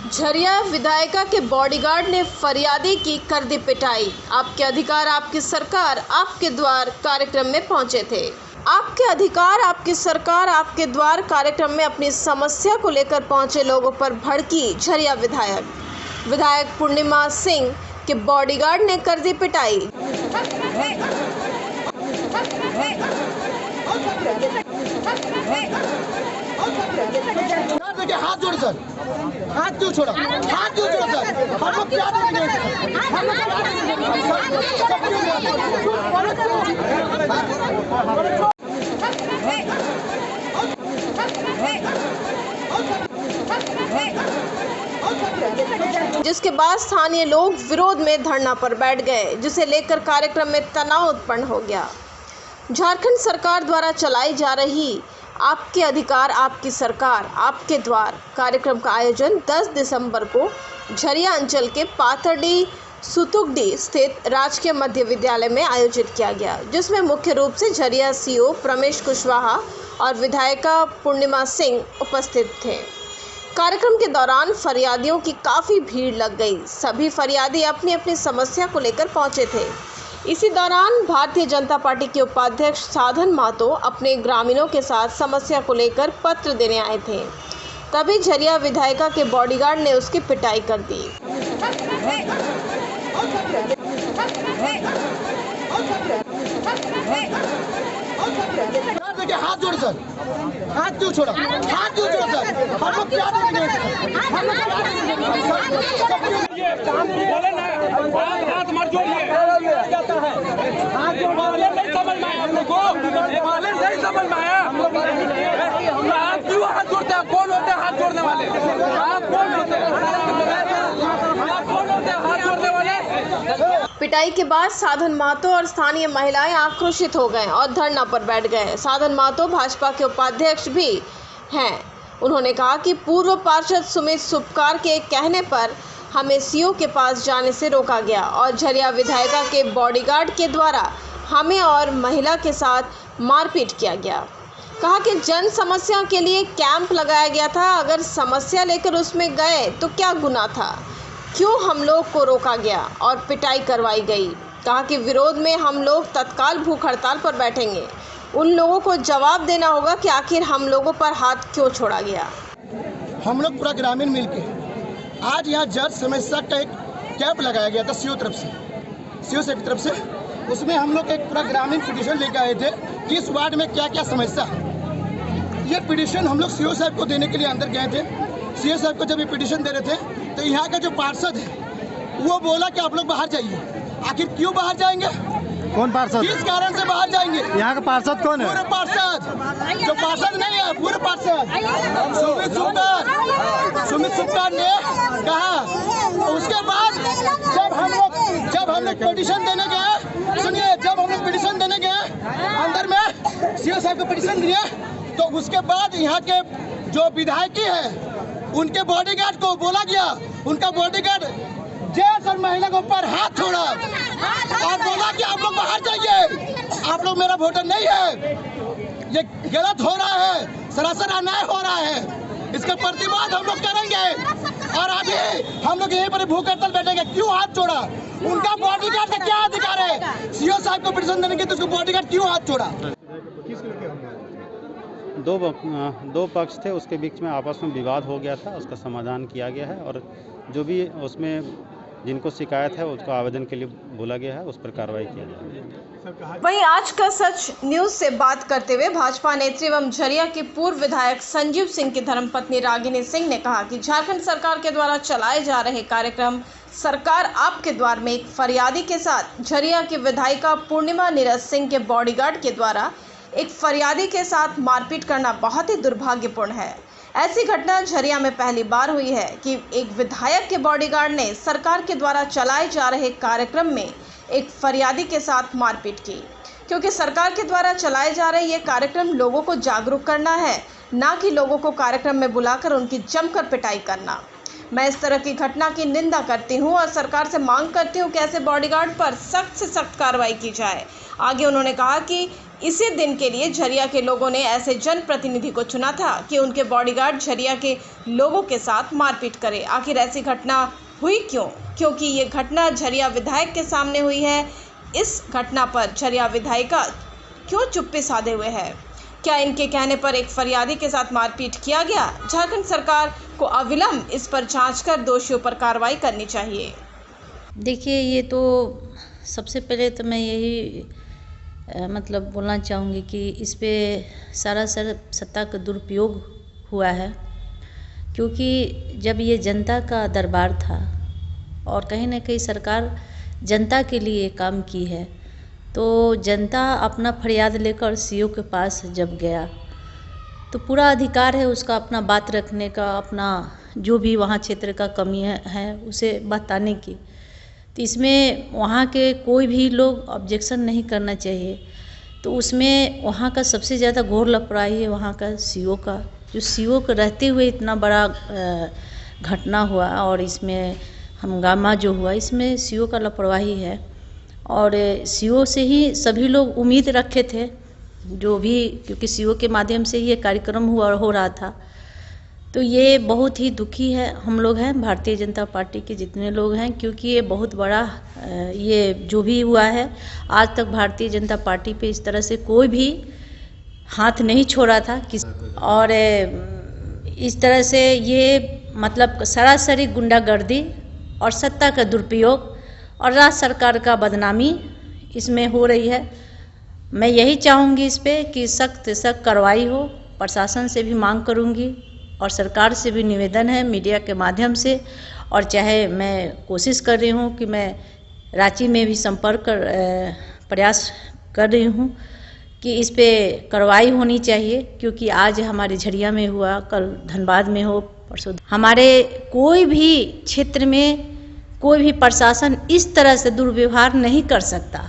झरिया विधायिका के बॉडीगार्ड ने फरियादी की कर दी पिटाई। आपके अधिकार आपकी सरकार आपके द्वार कार्यक्रम में पहुंचे थे। आपके अधिकार आपकी सरकार आपके द्वार कार्यक्रम में अपनी समस्या को लेकर पहुंचे लोगों पर भड़की झरिया विधायक पूर्णिमा सिंह के बॉडीगार्ड ने कर दी पिटाई। हाथ जोड़ सर, हाथ क्यों छोड़ा, हाथ क्यों छोड़ा सर, हम लोग क्या करेंगे, जिसके बाद स्थानीय लोग विरोध में धरना पर बैठ गए, जिसे लेकर कार्यक्रम में तनाव उत्पन्न हो गया। झारखंड सरकार द्वारा चलाई जा रही आपके अधिकार आपकी सरकार आपके द्वार कार्यक्रम का आयोजन 10 दिसंबर को झरिया अंचल के पाथरडी सुतुगडी स्थित राजकीय मध्य विद्यालय में आयोजित किया गया, जिसमें मुख्य रूप से झरिया सीओ प्रमेश कुशवाहा और विधायिका पूर्णिमा सिंह उपस्थित थे। कार्यक्रम के दौरान फरियादियों की काफ़ी भीड़ लग गई। सभी फरियादी अपनी अपनी समस्या को लेकर पहुंचे थे। इसी दौरान भारतीय जनता पार्टी के उपाध्यक्ष साधन महतो अपने ग्रामीणों के साथ समस्या को लेकर पत्र देने आए थे। तभी झरिया विधायिका के बॉडीगार्ड ने उसकी पिटाई कर दी। हाथ जोड़ सर, हाथ क्यों छोड़ा, हाथ क्यों छोड़ा सर, हम लोग क्या करेंगे, हाथ मत जोड़िए, हाथ जोड़ने नहीं समझ में आया, हम लोग को नहीं समझ में आया, आप क्यों हाथ जोड़ते हैं, कौन होते हैं हाथ जोड़ने वाले, आप कौन होते हैं, आप कौन होते हैं हाथ जोड़ने वाले। पिटाई के बाद साधन महतो और स्थानीय महिलाएं आक्रोशित हो गए और धरना पर बैठ गए। साधन महतो भाजपा के उपाध्यक्ष भी हैं। उन्होंने कहा कि पूर्व पार्षद सुमित सुपकार के कहने पर हमें सीओ के पास जाने से रोका गया और झरिया विधायिका के बॉडीगार्ड के द्वारा हमें और महिला के साथ मारपीट किया गया। कहा कि जन समस्या के लिए कैंप लगाया गया था, अगर समस्या लेकर उसमें गए तो क्या गुनाह था, क्यों हम लोग को रोका गया और पिटाई करवाई गई। कहा कि विरोध में हम लोग तत्काल भूख हड़ताल पर बैठेंगे। उन लोगों को जवाब देना होगा कि आखिर हम लोगों पर हाथ क्यों छोड़ा गया। हम लोग पूरा ग्रामीण मिलके आज यहाँ जज समस्या का एक कैंप लगाया गया था सीओ तरफ से, सीओ साहब की तरफ से। उसमें हम लोग एक पूरा ग्रामीण पिटीशन लेकर आए थे कि इस वार्ड में क्या क्या समस्या है। ये पिटीशन हम लोग सीओ साहब को देने के लिए अंदर गए थे। सीओ साहब को जब ये पिटीशन दे रहे थे तो यहाँ का जो पार्षद है वो बोला कि आप लोग बाहर जाइए। आखिर क्यों बाहर जाएंगे, कौन पार्षद, किस कारण से बाहर जाएंगे, यहाँ का पार्षद कौन है, पूरे पार्षद, जो पार्षद नहीं है पूरे पार्षद सुमित सुपकार ने कहा। उसके बाद जब हम लोग पिटीशन देने गए, सुनिए, जब हम लोग पिटीशन देने गए अंदर में सीओ साहब को पिटीशन दिए, तो उसके बाद यहाँ के जो विधायकी है उनके बॉडीगार्ड को बोला गया, उनका बॉडीगार्ड जेंट्स और महिला के ऊपर हाथ छोड़ा और बोला कि आप लोग बाहर जाइए, आप लोग मेरा वोटर नहीं है, ये गलत हो रहा है, सरासर अन्याय हो रहा है, इसका प्रतिवाद हम लोग करेंगे और अभी हम लोग यहीं पर भूख हड़ताल बैठेंगे। क्यों हाथ छोड़ा, उनका बॉडीगार्ड का क्या अधिकार है, सीओ साहब को पिटीशन देने के तो उसको बॉडीगार्ड क्यों हाथ छोड़ा। दो पक्ष थे, उसके बीच में आपस में विवाद हो गया था, उसका समाधान किया गया है और जो भी उसमें जिनको शिकायत है उसको आवेदन के लिए बोला गया है, उस पर कार्रवाई किया जाएगा। वहीं आज का सच न्यूज से बात करते हुए भाजपा नेत्री एवं झरिया के पूर्व विधायक संजीव सिंह की धर्मपत्नी रागिनी सिंह ने कहा कि झारखंड सरकार के द्वारा चलाए जा रहे कार्यक्रम सरकार आपके द्वार में एक फरियादी के साथ झरिया की विधायिका पूर्णिमा नीरज सिंह के बॉडीगार्ड के द्वारा एक फरियादी के साथ मारपीट करना बहुत ही दुर्भाग्यपूर्ण है। ऐसी घटना झरिया में पहली बार हुई है कि एक विधायक के बॉडीगार्ड ने सरकार के द्वारा चलाए जा रहे कार्यक्रम में एक फरियादी के साथ मारपीट की, क्योंकि सरकार के द्वारा चलाए जा रहे ये कार्यक्रम लोगों को जागरूक करना है, ना कि लोगों को कार्यक्रम में बुलाकर उनकी जमकर पिटाई करना। मैं इस तरह की घटना की निंदा करती हूं और सरकार से मांग करती हूं कि ऐसे बॉडीगार्ड पर सख्त से सख्त कार्रवाई की जाए। आगे उन्होंने कहा कि इसी दिन के लिए झरिया के लोगों ने ऐसे जनप्रतिनिधि को चुना था कि उनके बॉडीगार्ड झरिया के लोगों के साथ मारपीट करे। आखिर ऐसी घटना हुई क्यों? क्योंकि ये घटना झरिया विधायक के सामने हुई है। इस घटना पर झरिया विधायिका क्यों चुप्पी साधे हुए है? क्या इनके कहने पर एक फरियादी के साथ मारपीट किया गया? झारखंड सरकार को अविलंब इस पर जांच कर दोषियों पर कार्रवाई करनी चाहिए। देखिए, ये तो सबसे पहले तो मैं यही मतलब बोलना चाहूँगी कि इस पे सारा सत्ता का दुरुपयोग हुआ है, क्योंकि जब ये जनता का दरबार था और कहीं ना कहीं सरकार जनता के लिए काम की है, तो जनता अपना फरियाद लेकर सीओ के पास जब गया तो पूरा अधिकार है उसका अपना बात रखने का, अपना जो भी वहाँ क्षेत्र का कमी है उसे बताने की। तो इसमें वहाँ के कोई भी लोग ऑब्जेक्शन नहीं करना चाहिए। तो उसमें वहाँ का सबसे ज़्यादा घोर लापरवाही है वहाँ का सीओ का, जो सीओ के रहते हुए इतना बड़ा घटना हुआ और इसमें हंगामा जो हुआ, इसमें सीओ का लापरवाही है। और सीओ से ही सभी लोग उम्मीद रखे थे, जो भी, क्योंकि सीओ के माध्यम से ही ये कार्यक्रम हो रहा था। तो ये बहुत ही दुखी है हम लोग हैं, भारतीय जनता पार्टी के जितने लोग हैं, क्योंकि ये बहुत बड़ा ये जो भी हुआ है, आज तक भारतीय जनता पार्टी पे इस तरह से कोई भी हाथ नहीं छोड़ा था और इस तरह से ये मतलब सरासरी गुंडागर्दी और सत्ता का दुरुपयोग और राज्य सरकार का बदनामी इसमें हो रही है। मैं यही चाहूँगी इस पे कि सख्त से सख्त कार्रवाई हो। प्रशासन से भी मांग करूँगी और सरकार से भी निवेदन है मीडिया के माध्यम से, और चाहे मैं कोशिश कर रही हूँ कि मैं रांची में भी संपर्क प्रयास कर रही हूँ कि इस पे कार्रवाई होनी चाहिए, क्योंकि आज हमारे झरिया में हुआ, कल धनबाद में हो, परसों हमारे कोई भी क्षेत्र में कोई भी प्रशासन इस तरह से दुर्व्यवहार नहीं कर सकता।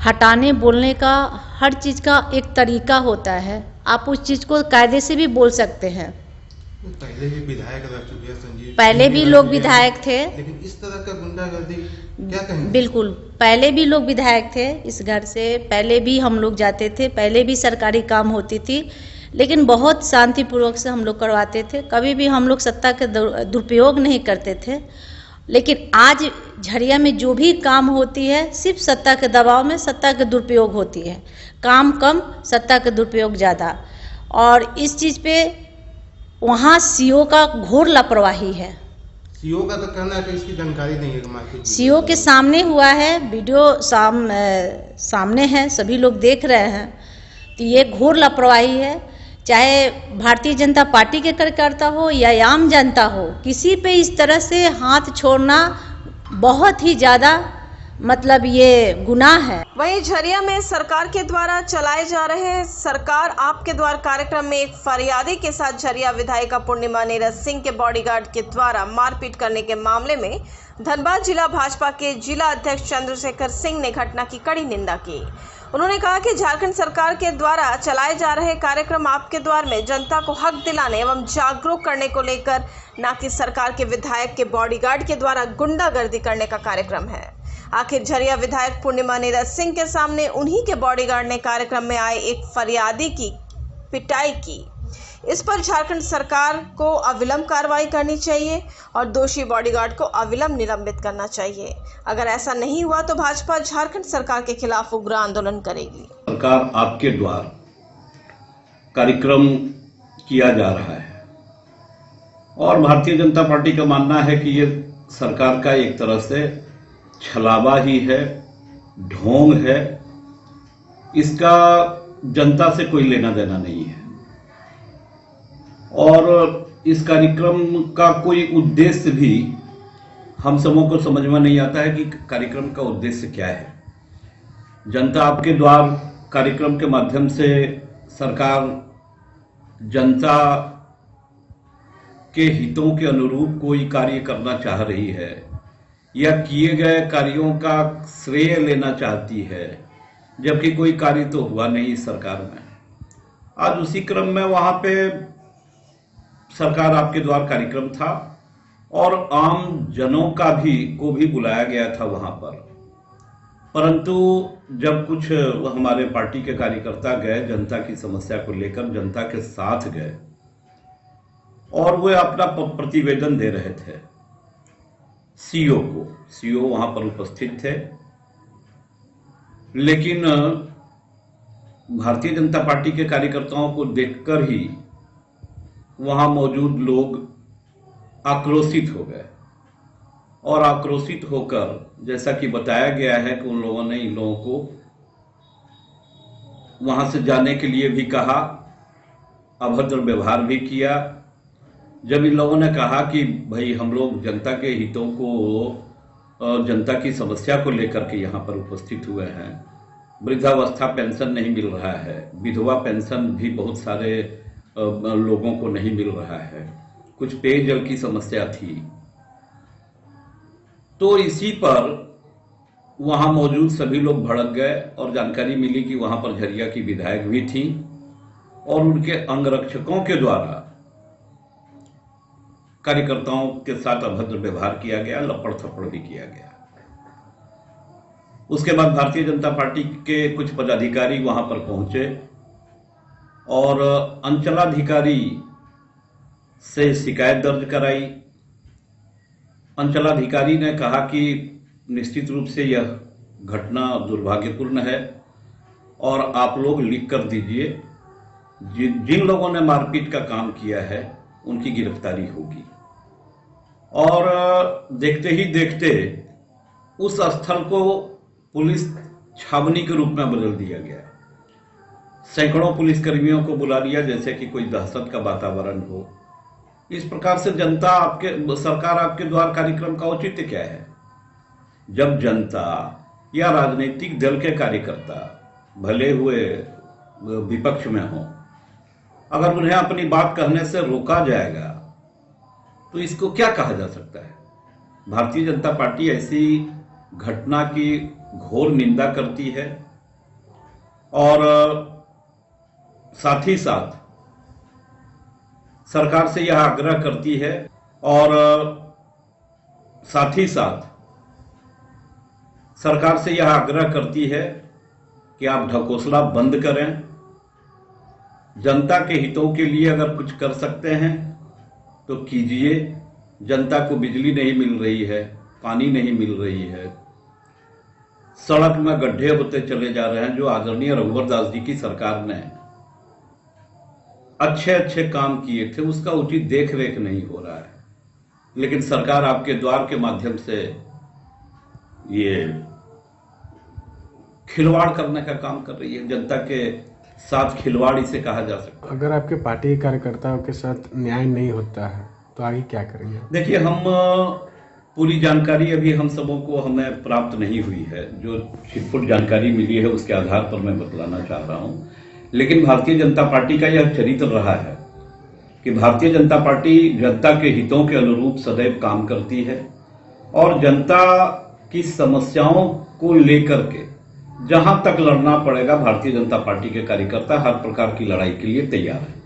हटाने बोलने का हर चीज़ का एक तरीका होता है, आप उस चीज़ को कायदे से भी बोल सकते हैं। पहले भी विधायक रह चुके हैं संजीव, पहले भी लोग विधायक थे, लेकिन इस तरह का गुंडागर्दी क्या कहेंगे? बिल्कुल, पहले भी लोग विधायक थे इस घर से, पहले भी हम लोग जाते थे, पहले भी सरकारी काम होती थी, लेकिन बहुत शांतिपूर्वक से हम लोग करवाते थे। कभी भी हम लोग सत्ता के दुरुपयोग नहीं करते थे। लेकिन आज झरिया में जो भी काम होती है, सिर्फ सत्ता के दबाव में सत्ता के दुरुपयोग होती है। काम कम, सत्ता के दुरुपयोग ज़्यादा। और इस चीज़ पे वहाँ सीओ का घोर लापरवाही है। सीओ का तो कहना है कि इसकी जानकारी नहीं है मार्केट में। सीओ के सामने हुआ है, वीडियो सामने है, सभी लोग देख रहे हैं। तो ये घोर लापरवाही है, चाहे भारतीय जनता पार्टी के कार्यकर्ता हो या आम जनता हो, किसी पे इस तरह से हाथ छोड़ना बहुत ही ज़्यादा मतलब ये गुनाह है। वहीं झरिया में सरकार के द्वारा चलाए जा रहे सरकार आपके द्वार कार्यक्रम में एक फरियादी के साथ झरिया विधायिका पूर्णिमा नीरज सिंह के बॉडीगार्ड के द्वारा मारपीट करने के मामले में धनबाद जिला भाजपा के जिला अध्यक्ष चंद्रशेखर सिंह ने घटना की कड़ी निंदा की। उन्होंने कहा कि झारखंड सरकार के द्वारा चलाए जा रहे कार्यक्रम आपके द्वार में जनता को हक दिलाने एवं जागरूक करने को लेकर, न कि सरकार के विधायक के बॉडीगार्ड के द्वारा गुंडागर्दी करने का कार्यक्रम है। आखिर झरिया विधायक पूर्णिमा नीरज सिंह के सामने उन्हीं के बॉडीगार्ड ने कार्यक्रम में आए एक फरियादी की पिटाई की। इस पर झारखंड सरकार को अविलंब कार्रवाई करनी चाहिए और दोषी बॉडीगार्ड को अविलंब निलंबित करना चाहिए। अगर ऐसा नहीं हुआ तो भाजपा झारखंड सरकार के खिलाफ उग्र आंदोलन करेगी। सरकार आपके द्वार कार्यक्रम किया जा रहा है और भारतीय जनता पार्टी का मानना है कि ये सरकार का एक तरह से छलावा ही है, ढोंग है। इसका जनता से कोई लेना देना नहीं है और इस कार्यक्रम का कोई उद्देश्य भी हम सबों को समझ में नहीं आता है कि कार्यक्रम का उद्देश्य क्या है। जनता आपके द्वार कार्यक्रम के माध्यम से सरकार जनता के हितों के अनुरूप कोई कार्य करना चाह रही है या किए गए कार्यों का श्रेय लेना चाहती है, जबकि कोई कार्य तो हुआ नहीं इस सरकार में। आज उसी क्रम में वहां पे सरकार आपके द्वार कार्यक्रम था और आम जनों को भी बुलाया गया था वहां पर। परंतु जब कुछ हमारे पार्टी के कार्यकर्ता गए, जनता की समस्या को लेकर जनता के साथ गए और वे अपना प्रतिवेदन दे रहे थे सीओ को, सीओ वहां पर उपस्थित थे, लेकिन भारतीय जनता पार्टी के कार्यकर्ताओं को देखकर ही वहां मौजूद लोग आक्रोशित हो गए और आक्रोशित होकर, जैसा कि बताया गया है कि उन लोगों ने इन लोगों को वहां से जाने के लिए भी कहा, अभद्र व्यवहार भी किया। जब इन लोगों ने कहा कि भाई हम लोग जनता के हितों को, जनता की समस्या को लेकर के यहाँ पर उपस्थित हुए हैं, वृद्धावस्था पेंशन नहीं मिल रहा है, विधवा पेंशन भी बहुत सारे लोगों को नहीं मिल रहा है, कुछ पेयजल की समस्या थी, तो इसी पर वहां मौजूद सभी लोग भड़क गए और जानकारी मिली कि वहां पर झरिया की विधायक भी थी और उनके अंगरक्षकों के द्वारा कार्यकर्ताओं के साथ अभद्र व्यवहार किया गया, लपड़ थप्पड़ भी किया गया। उसके बाद भारतीय जनता पार्टी के कुछ पदाधिकारी वहां पर पहुंचे और अंचलाधिकारी से शिकायत दर्ज कराई। अंचलाधिकारी ने कहा कि निश्चित रूप से यह घटना दुर्भाग्यपूर्ण है और आप लोग लिख कर दीजिए, जिन लोगों ने मारपीट का काम किया है उनकी गिरफ्तारी होगी। और देखते ही देखते उस स्थल को पुलिस छावनी के रूप में बदल दिया गया। सैकड़ों पुलिसकर्मियों को बुला लिया जैसे कि कोई दहशत का वातावरण हो। इस प्रकार से जनता सरकार आपके द्वार कार्यक्रम का औचित्य क्या है? जब जनता या राजनीतिक दल के कार्यकर्ता भले हुए विपक्ष में हो, अगर उन्हें अपनी बात कहने से रोका जाएगा तो इसको क्या कहा जा सकता है? भारतीय जनता पार्टी ऐसी घटना की घोर निंदा करती है और साथ ही साथ सरकार से यह आग्रह करती है और साथ ही साथ सरकार से यह आग्रह करती है कि आप ढकोसला बंद करें। जनता के हितों के लिए अगर कुछ कर सकते हैं तो कीजिए। जनता को बिजली नहीं मिल रही है, पानी नहीं मिल रही है, सड़क में गड्ढे होते चले जा रहे हैं। जो आदरणीय रघुवर दास जी की सरकार ने अच्छे अच्छे काम किए थे उसका उचित देख रेख नहीं हो रहा है, लेकिन सरकार आपके द्वार के माध्यम से ये खिलवाड़ करने का काम कर रही है। जनता के साथ खिलवाड़ इसे कहा जा सकता है। अगर आपके पार्टी के कार्यकर्ताओं के साथ न्याय नहीं होता है तो आगे क्या करेंगे? देखिए, हम पूरी जानकारी अभी हम सबों को हमें प्राप्त नहीं हुई है। जो छिटपुट जानकारी मिली है उसके आधार पर मैं बतलाना चाह रहा हूं। लेकिन भारतीय जनता पार्टी का यह चरित्र रहा है कि भारतीय जनता पार्टी जनता के हितों के अनुरूप सदैव काम करती है और जनता की समस्याओं को लेकर के जहां तक लड़ना पड़ेगा भारतीय जनता पार्टी के कार्यकर्ता हर प्रकार की लड़ाई के लिए तैयार है।